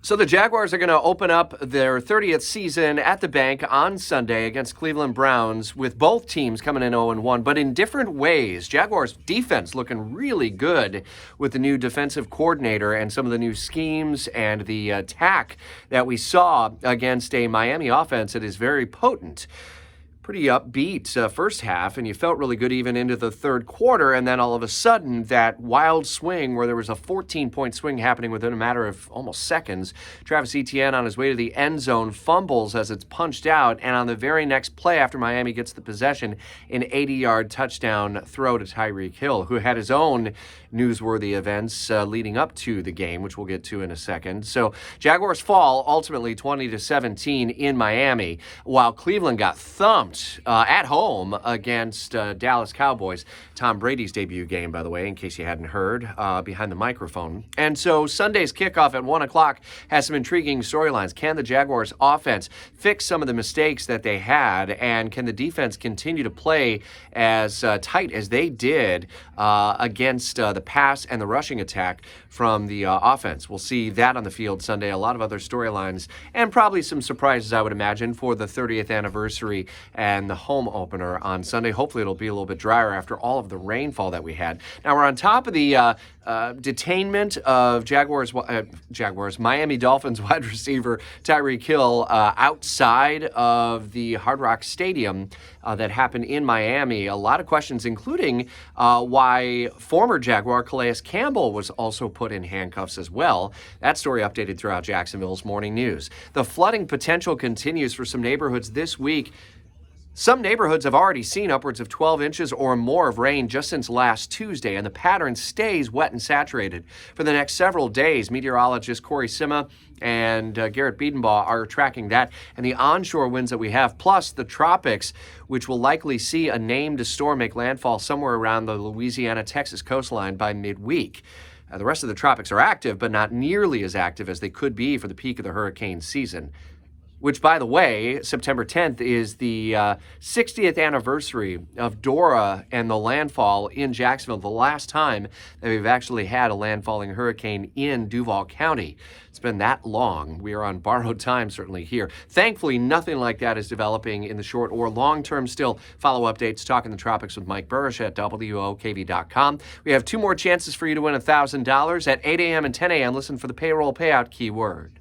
So the Jaguars are going to open up their 30th season at the bank on Sunday against Cleveland Browns, with both teams coming in 0-1, but in different ways. Jaguars defense looking really good with the new defensive coordinator and some of the new schemes and the attack that we saw against a Miami offense that is very potent. Pretty upbeat first half, and you felt really good even into the third quarter, and then all of a sudden that wild swing where there was a 14-point swing happening within a matter of almost seconds. Travis Etienne on his way to the end zone fumbles as it's punched out, and on the very next play after Miami gets the possession, an 80-yard touchdown throw to Tyreek Hill, who had his own newsworthy events leading up to the game, which we'll get to in a second. So Jaguars fall ultimately 20-17 in Miami, while Cleveland got thumped at home against Dallas Cowboys. Tom Brady's debut game, by the way, in case you hadn't heard, behind the microphone. And so Sunday's kickoff at 1 o'clock has some intriguing storylines. Can the Jaguars offense fix some of the mistakes that they had, and can the defense continue to play as tight as they did against the pass and the rushing attack from the offense? We'll see that on the field Sunday. A lot of other storylines and probably some surprises, I would imagine, for the 30th anniversary and the home opener on Sunday. Hopefully it'll be a little bit drier after all of the rainfall that we had. Now we're on top of the detainment of Miami Dolphins wide receiver Tyreek Hill outside of the Hard Rock Stadium that happened in Miami. A lot of questions, including why former Jaguar Calais Campbell was also put in handcuffs as well. That story updated throughout Jacksonville's morning news. The flooding potential continues for some neighborhoods this week. Some neighborhoods have already seen upwards of 12 inches or more of rain just since last Tuesday, and the pattern stays wet and saturated for the next several days. Meteorologist Corey Sima and Garrett Biedenbaugh are tracking that, and the onshore winds that we have, plus the tropics, which will likely see a named storm make landfall somewhere around the Louisiana-Texas coastline by midweek. The rest of the tropics are active, but not nearly as active as they could be for the peak of the hurricane season, which, by the way, September 10th is the 60th anniversary of Dora and the landfall in Jacksonville, the last time that we've actually had a landfalling hurricane in Duval County. It's been that long. We are on borrowed time, certainly here. Thankfully, nothing like that is developing in the short or long term still. Follow updates, Talking the Tropics with Mike Burrish at WOKV.com. We have two more chances for you to win $1,000 at 8 a.m. and 10 a.m. Listen for the payroll payout keyword.